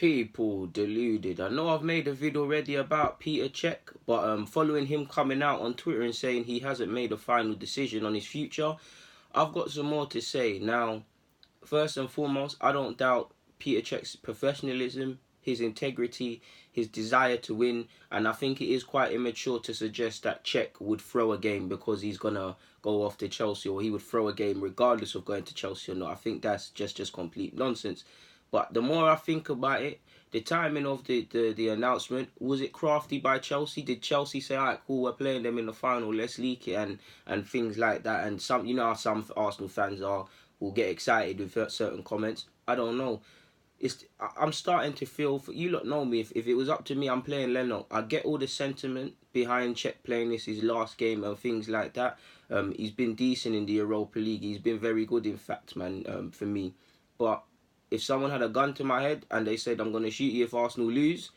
People deluded. I know I've made a video already about Petr Cech, but following him coming out on Twitter and saying he hasn't made a final decision on his future, I've got some more to say. Now, first and foremost, I don't doubt Petr Cech's professionalism, his integrity, his desire to win, and I think it is quite immature to suggest that Cech would throw a game because he's gonna go off to Chelsea, or he would throw a game regardless of going to Chelsea or not. I think that's just complete nonsense. But the more I think about it, the timing of the announcement, was it crafty by Chelsea? Did Chelsea say, all right, cool, we're playing them in the final, let's leak it, and things like that? And some, you know how some Arsenal fans will get excited with certain comments. I don't know. I'm starting to feel, you lot know me, if it was up to me, I'm playing Leno. I get all the sentiment behind Cech playing this, his last game and things like that. He's been decent in the Europa League. He's been very good, in fact, man, for me. But if someone had a gun to my head and they said, I'm going to shoot you if Arsenal lose,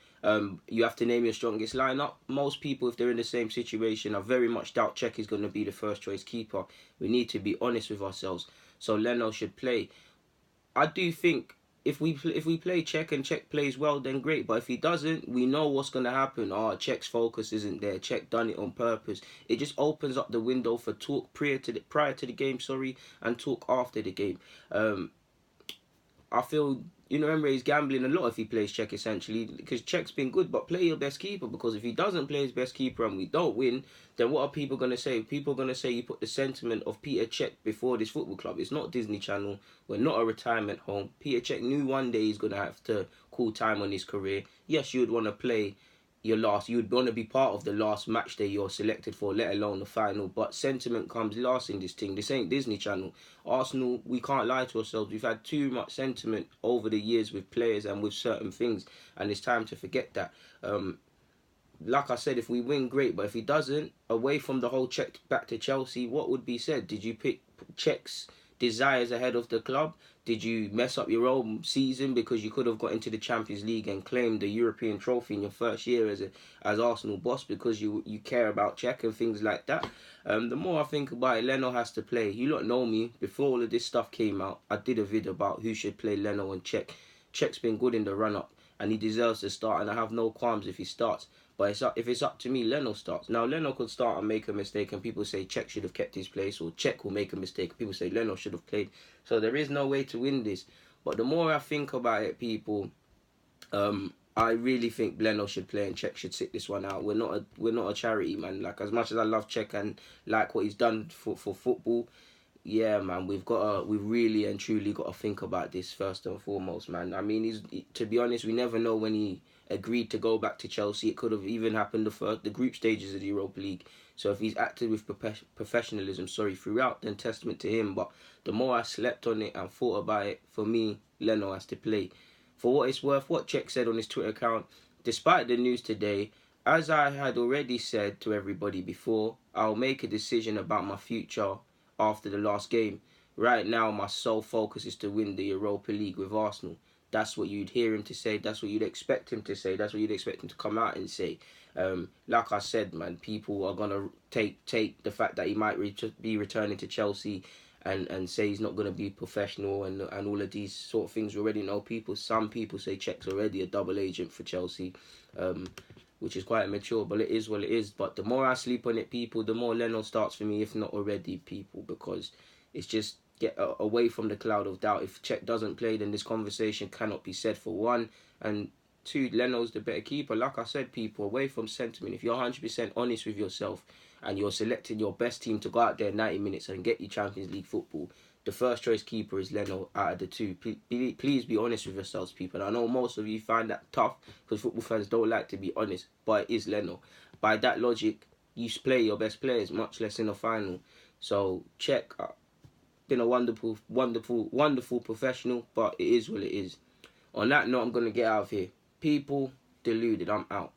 you have to name your strongest lineup. Most people, if they're in the same situation, I very much doubt Cech is going to be the first choice keeper. We need to be honest with ourselves. So Leno should play. I do think if we play Cech and Cech plays well, then great. But if he doesn't, we know what's going to happen. Cech's focus isn't there. Cech done it on purpose. It just opens up the window for talk prior to the game, and talk after the game. I feel, Emre is gambling a lot if he plays Cech, essentially, because Cech's been good, but play your best keeper, because if he doesn't play his best keeper and we don't win, then what are people going to say? People are going to say you put the sentiment of Petr Cech before this football club. It's not Disney Channel. We're not a retirement home. Petr Cech knew one day he's going to have to call time on his career. Yes, you would want to play you would want to be part of the last match that you're selected for, let alone the final. But sentiment comes last in this thing. This ain't Disney Channel. Arsenal, we can't lie to ourselves. We've had too much sentiment over the years with players and with certain things, and it's time to forget that. Like I said, if we win, great. But if he doesn't, away from the whole Cech back to Chelsea, what would be said? Did you pick Cech's desires ahead of the club? Did you mess up your own season because you could have got into the Champions League and claimed the European trophy in your first year as Arsenal boss because you care about Cech and things like that? The more I think about it, Leno has to play. You lot know me. Before all of this stuff came out, I did a video about who should play Leno and Cech. Cech's been good in the run-up, and he deserves to start, and I have no qualms if he starts. But if it's up to me, Leno starts. Now, Leno could start and make a mistake, and people say Cech should have kept his place, or Cech will make a mistake, and people say Leno should have played. So there is no way to win this. But the more I think about it, people, I really think Leno should play and Cech should sit this one out. We're not a charity, man. Like, as much as I love Cech and like what he's done for football, yeah, man, we've really and truly got to think about this first and foremost, man. I mean, to be honest, we never know when he agreed to go back to Chelsea. It could have even happened the group stages of the Europa League. So if he's acted with professionalism, throughout, then testament to him. But the more I slept on it and thought about it, for me, Leno has to play. For what it's worth, what Cech said on his Twitter account, despite the news today, as I had already said to everybody before, I'll make a decision about my future after the last game. Right now, my sole focus is to win the Europa League with Arsenal. That's what you'd hear him to say. That's what you'd expect him to say. That's what you'd expect him to come out and say. Like I said, man, people are going to take the fact that he might be returning to Chelsea and say he's not going to be professional and all of these sort of things. We already know some people say Cech's already a double agent for Chelsea, which is quite immature, but it is what it is. But the more I sleep on it, people, the more Leno starts for me, if not already, people, because it's just get away from the cloud of doubt. If Cech doesn't play, then this conversation cannot be said, for one. And two, Leno's the better keeper. Like I said, people, away from sentiment, if you're 100% honest with yourself and you're selecting your best team to go out there 90 minutes and get you Champions League football, the first choice keeper is Leno out of the two. Please be honest with yourselves, people. And I know most of you find that tough because football fans don't like to be honest, but it is Leno. By that logic, you play your best players, much less in a final. So Cech, been a wonderful professional, but it is what it is. On that note, I'm going to get out of here. People, deluded. I'm out.